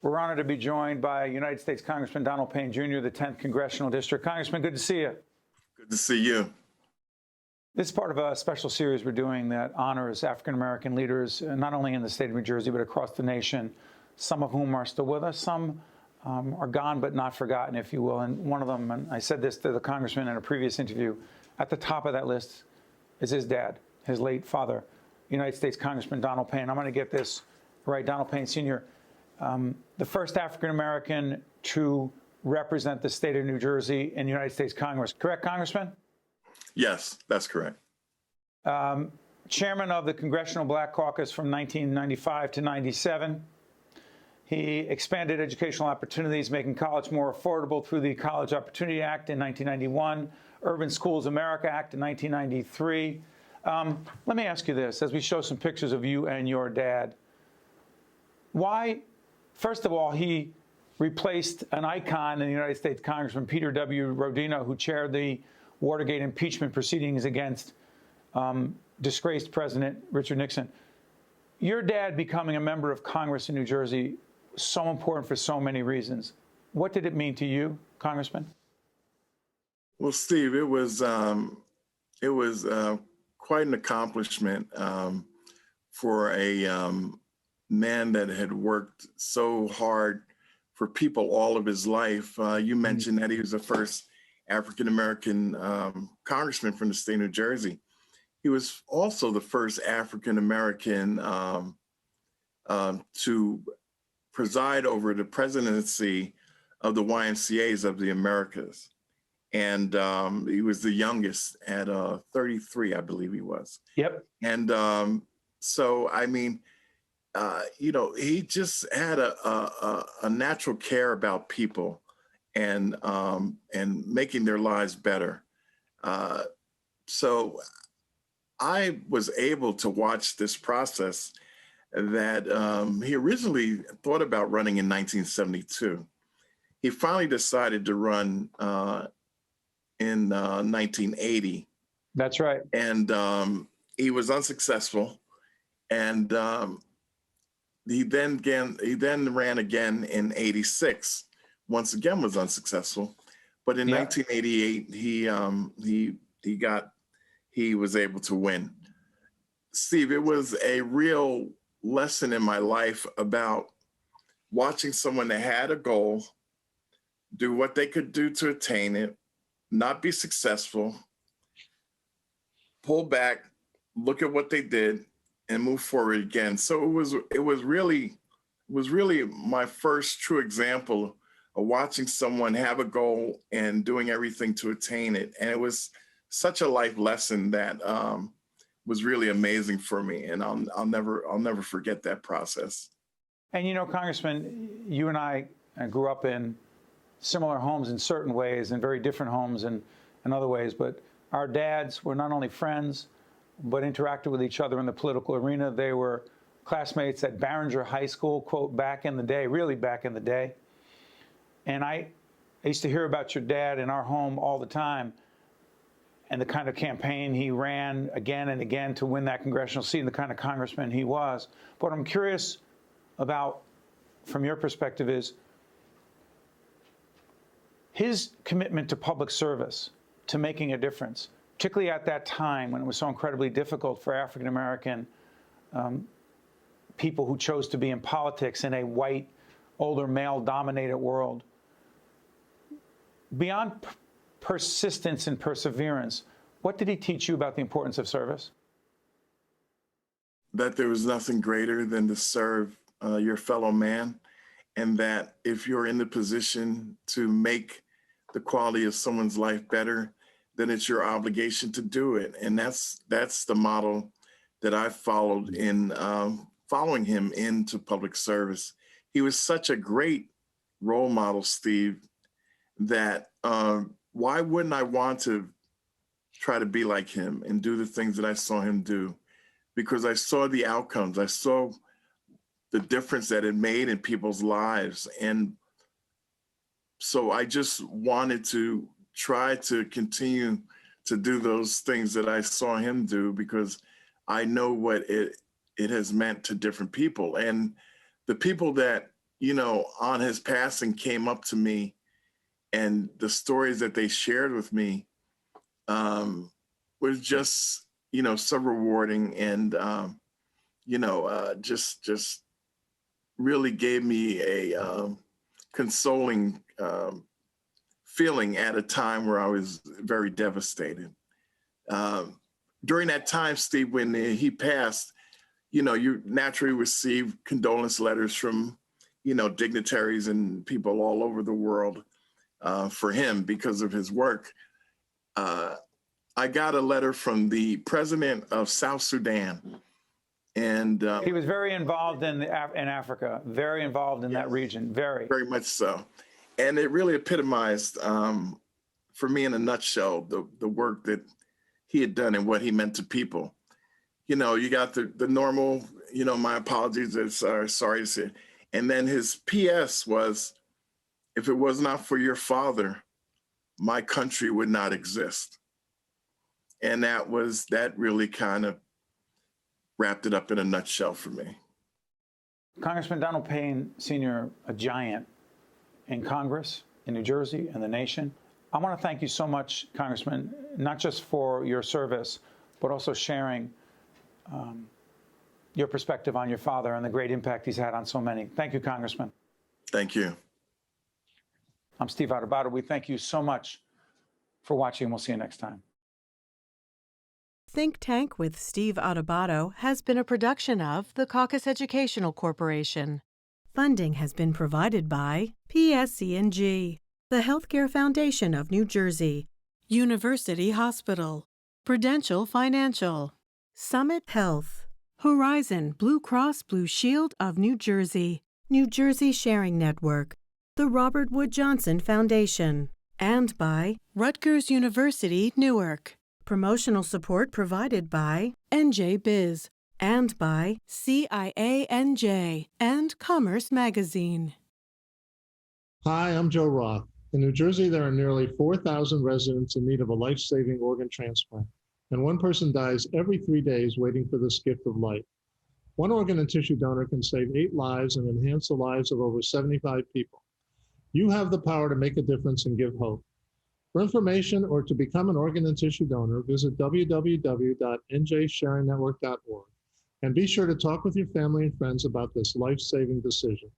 We're honored to be joined by United States Congressman Donald Payne Jr., the 10th Congressional District. Congressman, good to see you. Good to see you. This is part of a special series we're doing that honors African-American leaders, not only in the state of New Jersey, but across the nation, some of whom are still with us. Some are gone but not forgotten, if you will. And one of them, and I said this to the congressman in a previous interview, at the top of that list is his dad, his late father, United States Congressman Donald Payne. I'm going to get this right, Donald Payne Sr., the first African-American to represent the state of New Jersey in the United States Congress. Correct, Congressman? Yes, that's correct. Chairman of the Congressional Black Caucus from 1995 to 97. He expanded educational opportunities, making college more affordable through the College Opportunity Act in 1991, Urban Schools America Act in 1993. Let me ask you this, as we show some pictures of you and your dad. Why, first of all, he replaced an icon in the United States Congressman Peter W. Rodino, who chaired the Watergate impeachment proceedings against disgraced President Richard Nixon. Your dad becoming a member of Congress in New Jersey, so important for so many reasons. What did it mean to you, Congressman? Well, Steve, it was quite an accomplishment for a man that had worked so hard for people all of his life. You mentioned that he was the first African-American congressman from the state of New Jersey. He was also the first African-American to preside over the presidency of the YMCAs of the Americas. And he was the youngest at 33, I believe he was. Yep. And so, I mean, you know, he just had a natural care about people and making their lives better. So I was able to watch this process that he originally thought about running in 1972. He finally decided to run in 1980. That's right. And he was unsuccessful. And he then ran again in 86. Once again was unsuccessful. But in 1988, he was able to win. Steve, it was a real lesson in my life about watching someone that had a goal, do what they could do to attain it, not be successful, pull back, look at what they did, and move forward again. So it was really my first true example of watching someone have a goal and doing everything to attain it. And it was such a life lesson that was really amazing for me, and I'll never forget that process. And you know, Congressman, you and I grew up in similar homes in certain ways, and very different homes in other ways. But our dads were not only friends, but interacted with each other in the political arena. They were classmates at Barringer High School, quote, back in the day, really back in the day. And I used to hear about your dad in our home all the time, and the kind of campaign he ran again and again to win that congressional seat, and the kind of congressman he was. But what I'm curious about, from your perspective, is his commitment to public service, to making a difference, particularly at that time when it was so incredibly difficult for African-American people who chose to be in politics in a white, older, male-dominated world. Beyond persistence and perseverance, what did he teach you about the importance of service? That there was nothing greater than to serve your fellow man, and that if you're in the position to make the quality of someone's life better, then it's your obligation to do it. And that's the model that I followed in following him into public service. He was such a great role model, Steve, that why wouldn't I want to try to be like him and do the things that I saw him do? Because I saw the outcomes. I saw the difference that it made in people's lives. And so I just wanted to try to continue to do those things that I saw him do, because I know what it has meant to different people. And the people that on his passing came up to me, and the stories that they shared with me was just, so rewarding, and, just really gave me a consoling feeling at a time where I was very devastated. During that time, Steve, when he passed, you naturally receive condolence letters from, dignitaries and people all over the world for him because of his work. I got a letter from the president of South Sudan. And he was very involved in Africa, very involved in that region, very much so. And it really epitomized, for me in a nutshell, the work that he had done and what he meant to people. You got the normal, my apologies, sorry to say. And then his PS was, if it was not for your father, my country would not exist. And that really kind of wrapped it up in a nutshell for me. Congressman Donald Payne, Sr., a giant in Congress, in New Jersey, and the nation. I want to thank you so much, Congressman, not just for your service, but also sharing your perspective on your father and the great impact he's had on so many. Thank you, Congressman. Thank you. I'm Steve Adubato. We thank you so much for watching, and we'll see you next time. Think Tank with Steve Adubato has been a production of the CAUCUS Educational Corporation. Funding has been provided by PSC&G, the Healthcare Foundation of New Jersey, University Hospital, Prudential Financial, Summit Health, Horizon Blue Cross Blue Shield of New Jersey, New Jersey Sharing Network, the Robert Wood Johnson Foundation, and by Rutgers University, Newark. Promotional support provided by NJBIZ and by CIANJ and Commerce Magazine. Hi, I'm Joe Roth. In New Jersey, there are nearly 4,000 residents in need of a life-saving organ transplant, and one person dies every 3 days waiting for this gift of life. One organ and tissue donor can save 8 lives and enhance the lives of over 75 people. You have the power to make a difference and give hope. For information or to become an organ and tissue donor, visit www.njsharingnetwork.org and be sure to talk with your family and friends about this life-saving decision.